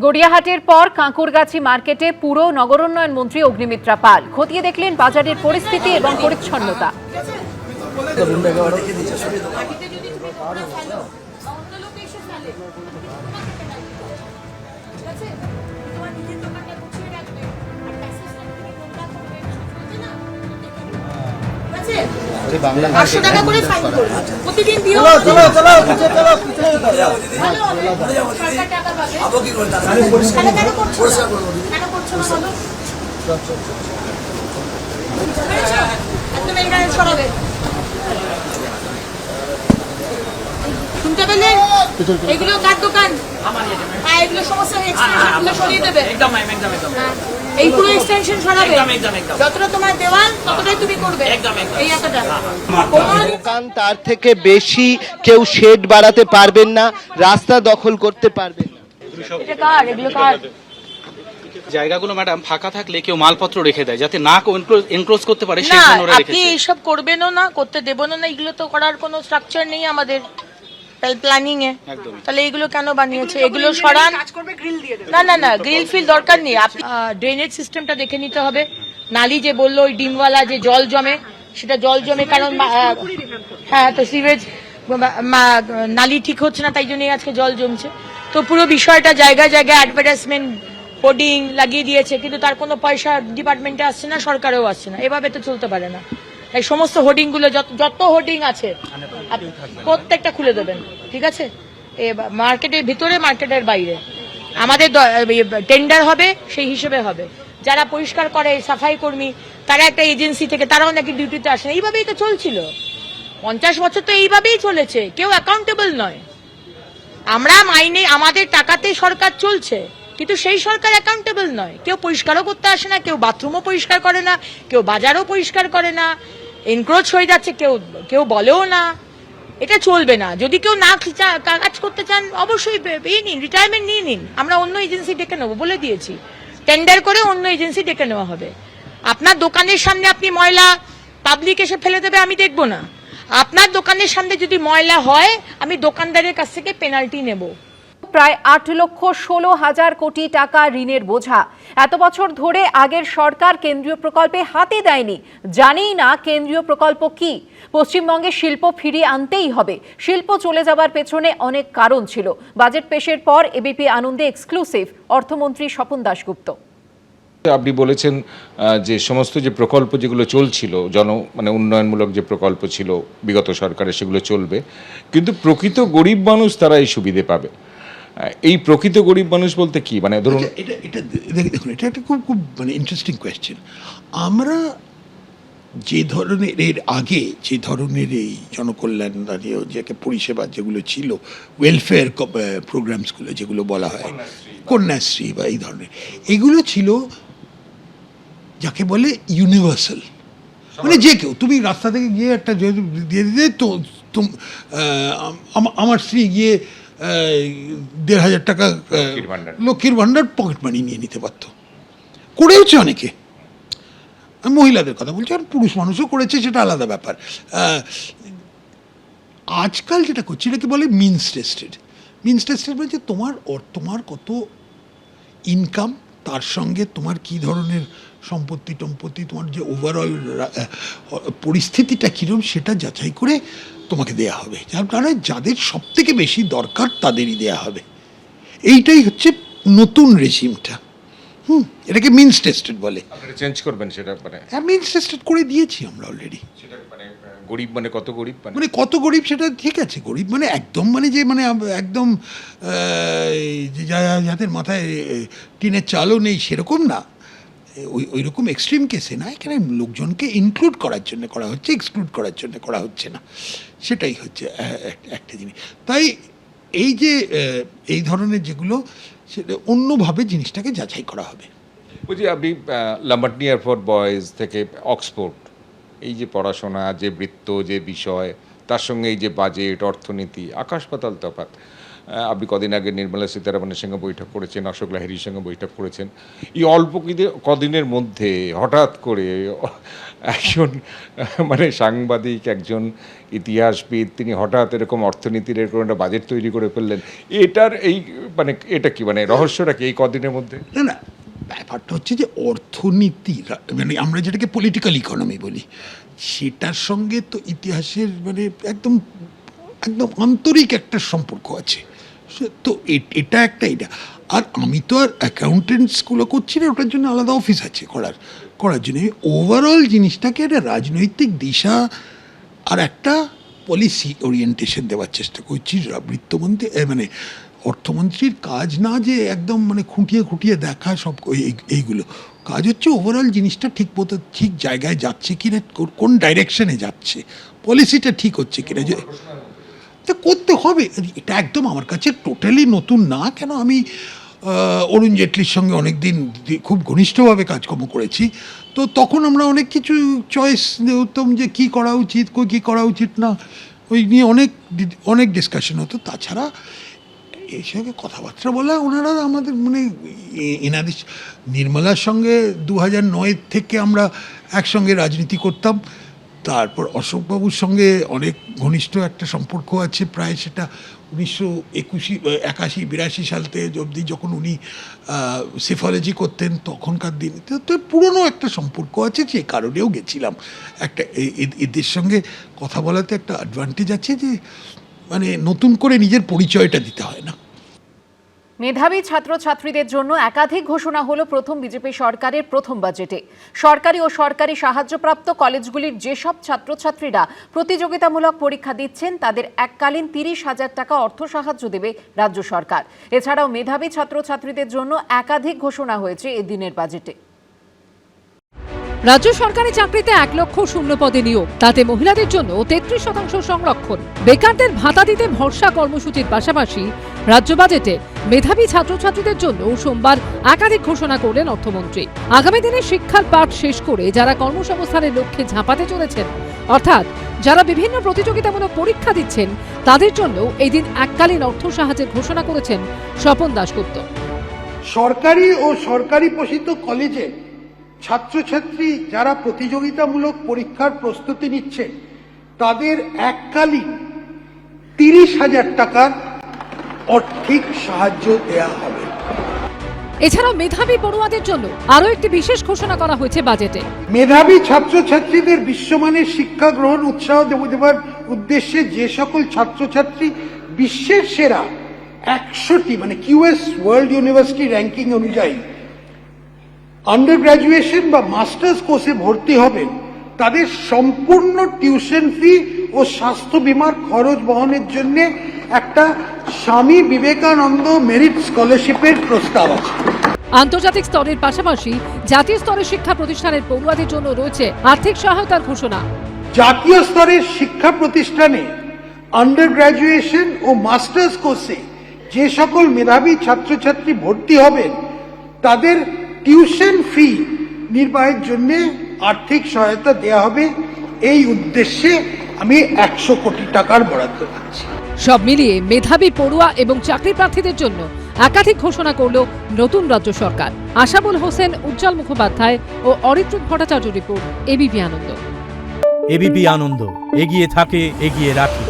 গড়িয়াহাটের পর কাঁকুরগাছি মার্কেটে পুরো নগরোন্নয়ন মন্ত্রী অগ্নিমিত্রা পাল খতিয়ে দেখলেন বাজারের পরিস্থিতি এবং পরিচ্ছন্নতা। শুনতে পেলেন? এগুলো কার দোকান? এগুলো সমস্ত এক্সটেনশনগুলো সরিয়ে দেবে। এই পুরো এক্সটেনশন সরাবে। যতটা তোমার দেওয়াল ততটাই তুমি করবে। এই এতটা দোকান তার থেকে বেশি কেউ শেড বাড়াতে পারবেন না, রাস্তা দখল করতে পারবেন না। এটা কার? এগুলো কার? জায়গাগুলো ম্যাডাম ফাঁকা থাকলে কেউ মালপত্র রেখে দেয় যাতে না এনক্লোজ করতে পারে সেই জন্য ওরা রেখেছে। আপনি এইসব করবেনও না, করতে দেবেনও না, এগুলো তো করার কোনো স্ট্রাকচার নেই আমাদের প্ল্যানিং এ। তাহলে এগুলো কেন বানিয়েছে? এগুলো সরান। না না না, গ্রিল ফিল দরকার নেই। আপনি ড্রেনেজ সিস্টেমটা দেখে নিতে হবে। নালি যে বললো ওই ডিমওয়ালা যে জল জমে, সেটা জল জমে কারণ হ্যাঁ, তো সিভেজ নালি ঠিক হচ্ছে না, তাই জন্যই আজকে জল জমছে। তো পুরো বিষয়টা জায়গায় জায়গায় অ্যাডভার্টাইজমেন্ট হোর্ডিং লাগিয়ে দিয়েছে, কিন্তু তার কোনো পয়সা ডিপার্টমেন্টে আসছে না, সরকারেও আসছে না। এভাবে তো চলতে পারে না। এই সমস্ত হোর্ডিং গুলো যত হোর্ডিং আছে প্রত্যেকটা খুলে দেবেন, ঠিক আছে? মার্কেটের ভিতরে, মার্কেটের বাইরে আমাদের টেন্ডার হবে, সেই হিসেবে হবে। যারা পরিষ্কার করে সাফাই কর্মী, তারা একটা এজেন্সি থেকে, তারাও নাকি ডিউটিতে আসে না। এইভাবেই তো চলছিল 50 বছর, তো এইভাবেই চলেছে। কেউ অ্যাকাউন্টেবল নয়। আমরা মাইনে, আমাদের টাকাতে সরকার চলছে, কিন্তু সেই সরকার অ্যাকাউন্টেবল নয়। কেউ পরিষ্কারও করতে আসে না, কেউ বাথরুমও পরিষ্কার করে না, কেউ বাজারও পরিষ্কার করে না। এনক্রোচ হয়ে যাচ্ছে, কেউ বলেও না। এটা চলবে না। যদি কেউ না কাজ করতে চান, অবশ্যই নিন, রিটায়ারমেন্ট নিয়ে নিন। আমরা অন্য এজেন্সি ডেকে নেবো, বলে দিয়েছি। টেন্ডার করে অন্য এজেন্সি ডেকে নেওয়া হবে। আপনার দোকানের সামনে আপনি ময়লা পাবলিক এসে ফেলে দেবে, আমি দেখবো না। আপনার দোকানের সামনে যদি ময়লা হয়, আমি দোকানদারের কাছ থেকে পেনাল্টি নেব। প্রায় 8,16,000 কোটি টাকা ঋণের বোঝা এত বছর ধরে আগের সরকার কেন্দ্রীয় প্রকল্পে হাতে দেয়নি। জানেই না কেন্দ্রীয় প্রকল্প কি। পশ্চিমবঙ্গে শিল্প ফিরিয়ে আনতেই হবে। শিল্প চলে যাবার পেছনে অনেক কারণ ছিল। বাজেট পেশের পর এবিপি আনন্দে এক্সক্লুসিভ অর্থমন্ত্রী স্বপন দাশগুপ্ত। আপনি বলেছেন যে সমস্ত যে প্রকল্প যেগুলো চলছিল, মানে উন্নয়নমূলক যে প্রকল্প ছিল বিগত সরকারের, সেগুলো চলবে, কিন্তু প্রকৃত গরিব মানুষ তারা এই সুবিধে পাবে। এই প্রকৃত গরিব মানুষ বলতে কি? মানে ধরুন, দেখুন, এটা একটা খুব খুব মানে ইন্টারেস্টিং কোয়েশ্চেন। আমরা যে ধরনের এর আগে যে ধরনের এই জনকল্যাণকারী যে পরিষেবা যেগুলো ছিল, ওয়েলফেয়ার প্রোগ্রামসগুলো যেগুলো বলা হয়, কন্যাশ্রী বা এই ধরনের, এগুলো ছিল যাকে বলে ইউনিভার্সাল। মানে যে কেউ, তুমি রাস্তা থেকে গিয়ে একটা দিয়ে দিতে, তো আমার স্ত্রী গিয়ে 1,500 টাকা লক্ষ্মীর ভাণ্ডার পকেট মানি নিয়ে নিতে পারত। করেওছে অনেকে, আমি মহিলাদের কথা বলছি, আর পুরুষ মানুষও করেছে, সেটা আলাদা ব্যাপার। আজকাল যেটা করছে এটাকে বলে মিনস টেস্টেড। মিনস টেস্টেড মানে তোমার কত ইনকাম, তার সঙ্গে তোমার কি ধরনের সম্পত্তি, তোমার যে ওভারঅল পরিস্থিতিটা কীরকম, সেটা যাচাই করে তোমাকে দেয়া হবে। যার কারণে যাদের সব থেকে বেশি দরকার তাদেরই দেয়া হবে। এইটাই হচ্ছে নতুন রেজিমটা। এটাকে মিনস টেস্টেড বলে। চেঞ্জ করবেন সেটা? হ্যাঁ, মিনস টেস্টেড করে দিয়েছি আমরা অলরেডি। গরিব মানে কত গরিব, মানে কত গরিব সেটা ঠিক আছে। গরিব মানে একদম, মানে যে মানে একদম যাদের মাথায় টিনের চালও নেই, সেরকম না। ওই রকম এক্সট্রিম কেসে না। এখানে লোকজনকে ইনক্লুড করার জন্য করা হচ্ছে, এক্সক্লুড করার জন্য করা হচ্ছে না। সেটাই হচ্ছে একটা জিনিস। তাই এই যে এই ধরনের যেগুলো, সেটা অন্যভাবে জিনিসটাকে যাচাই করা হবে। বলছি, আপনি লাম্বার্টনিয়ার ফর বয়েজ থেকে অক্সফোর্ড, এই যে পড়াশোনা, যে বৃত্ত, যে বিষয়, তার সঙ্গে এই যে বাজেট, অর্থনীতি, আকাশ পাতাল তফাৎ। আপনি কদিন আগে নির্মলা সীতারামনের সঙ্গে বৈঠক করেছেন, অশোক লাহিড়ীর সঙ্গে বৈঠক করেছেন। এই অল্প কদিনের মধ্যে হঠাৎ করে একজন মানে সাংবাদিক, একজন ইতিহাসবিদ, তিনি হঠাৎ এরকম অর্থনীতির এরকম একটা বাজেট তৈরি করে ফেললেন। এটার এই মানে এটা কি মানে রহস্যটা কি এই কদিনের মধ্যে? না না, ব্যাপারটা হচ্ছে যে অর্থনীতি মানে আমরা যেটাকে পলিটিক্যাল ইকোনমি বলি, সেটার সঙ্গে তো ইতিহাসের মানে একদম একদম আন্তরিক একটা সম্পর্ক আছে। তো এটা এটা আর আমি তো আর অ্যাকাউন্টেন্টসগুলো করছি না, ওটার জন্য আলাদা অফিস আছে করার জন্য। আমি ওভারঅল জিনিসটাকে একটা রাজনৈতিক দিশা আর একটা পলিসি ওরিয়েন্টেশন দেওয়ার চেষ্টা করছি। বিত্তমন্ত্রী মানে অর্থমন্ত্রীর কাজ না যে একদম মানে খুঁটিয়ে দেখা সব এইগুলো কাজ হচ্ছে ওভারঅল জিনিসটা ঠিক জায়গায় যাচ্ছে কিনা, কোন ডাইরেকশনে যাচ্ছে, পলিসিটা ঠিক হচ্ছে কিনা, যে তা করতে হবে। এটা একদম আমার কাছে টোটালি নতুন না। কেন আমি অরুণ জেটলির সঙ্গে অনেক দিন খুব ঘনিষ্ঠভাবে কাজকর্ম করেছি, তো তখন আমরা অনেক কিছু চয়েস হতাম যে কী করা উচিত কী করা উচিত না, ওই নিয়ে অনেক ডিসকাশন হতো। তাছাড়া এই সঙ্গে কথাবার্তা বলা ওনারা আমাদের মানে এনাদের নির্মলার সঙ্গে 2009 থেকে আমরা একসঙ্গে রাজনীতি করতাম। তারপর অশোকবাবুর সঙ্গে অনেক ঘনিষ্ঠ একটা সম্পর্ক আছে, প্রায় সেটা 1981-82 সাল থেকে অবধি, যখন উনি সেফোলজি করতেন তখনকার দিনে। তো পুরনো একটা সম্পর্ক আছে, যে কারণেও গেছিলাম। একটা এদের সঙ্গে কথা বলাতে একটা অ্যাডভান্টেজ আছে যে মানে নতুন করে নিজের পরিচয়টা দিতে হয় না। মেধাবী ছাত্রছাত্রীদের জন্য একাধিক ঘোষণা হলো প্রথম বিজেপি সরকারের প্রথম বাজেটে। সরকারি ও সরকারি সাহায্যপ্রাপ্ত কলেজগুলির যেসব ছাত্রছাত্রীরা প্রতিযোগিতামূলক পরীক্ষা দিচ্ছেন তাদের এককালীন 30,000 টাকা অর্থ সাহায্য দেবে রাজ্য সরকার। এছাড়াও মেধাবী ছাত্রছাত্রীদের জন্য একাধিক ঘোষণা হয়েছে এদিনের বাজেটে। রাজ্য সরকারি চাকরিতে 1 লক্ষ শূন্য পদে নিয়োগ, তাতে মহিলাদের জন্য 33% সংরক্ষণ। বেকারদের ভাতা দিতে ভরসা কর্মসূচির পাশাপাশি রাজ্য বাজেটে মেধাবী ছাত্রছাত্রীদের জন্য সোমবার একাধিক ঘোষণা করলেন অর্থমন্ত্রী। আগামী দিনে শিক্ষার পাঠ শেষ করে যারা কর্মসংস্থানের লক্ষ্যে ঝাঁপাতে চলেছেন, অর্থাৎ যারা বিভিন্ন প্রতিযোগিতামূলক পরীক্ষা দিচ্ছেন, তাদের জন্য এই দিন এককালীন অর্থ সাহায্যের ঘোষণা করেছেন স্বপন দাশগুপ্ত। সরকারি ও সরকারি পোষিত কলেজে ছাত্রছাত্রী যারা প্রতিযোগিতামূলক পরীক্ষার প্রস্তুতি নিচ্ছে তাদের এককালীন 30,000 টাকার আর্থিক সাহায্য দেওয়া হবে। এছাড়াও মেধাবী পড়ুয়াদের জন্য আরও একটি বিশেষ ঘোষণা করা হয়েছে বাজেটে। মেধাবী ছাত্রছাত্রীদের বিশ্বমানের শিক্ষা গ্রহণ উৎসাহ দেওয়ার উদ্দেশ্যে যে সকল ছাত্রছাত্রী বিশ্বের সেরা 100টি মানে QS ওয়ার্ল্ড ইউনিভার্সিটি র্যাঙ্কিং অনুযায়ী আন্ডার গ্র্যাজুয়েশন বা মাস্টার্স কোর্সে ভর্তি হবেন, তাদের সম্পূর্ণ টিউশন ফি ও স্বাস্থ্য বীমার খরচ বহনের জন্য একটা স্বামী বিবেকানন্দ মেরিট স্কলারশিপের প্রস্তাব আছে। আন্তর্জাতিক স্তরের পাশাপাশি জাতীয় স্তরের শিক্ষা প্রতিষ্ঠানের পড়ুয়াদের জন্য রয়েছে আর্থিক সহায়তার ঘোষণা। জাতীয় স্তরের শিক্ষা প্রতিষ্ঠানে আন্ডার গ্র্যাজুয়েশন ও মাস্টার্স কোর্সে যে সকল মেধাবী ছাত্রছাত্রী ভর্তি হবেন তাদের টিউশন ফি নির্বাহের জন্য আর্থিক সহায়তা দেওয়া হবে। এই উদ্দেশ্যে আমি 100 কোটি টাকার বরাদ্দ পাচ্ছি। সব মিলিয়ে মেধাবী পড়ুয়া এবং চাকরি প্রার্থীদের জন্য একাধিক ঘোষণা করল নতুন রাজ্য সরকার। আশাবুল হোসেন, উজ্জ্বল মুখোপাধ্যায় ও অরিত্রুত ভট্টাচার্য রিপোর্ট, এবিপি আনন্দ। এবিপি আনন্দ, এগিয়ে থাকে, এগিয়ে রাখে।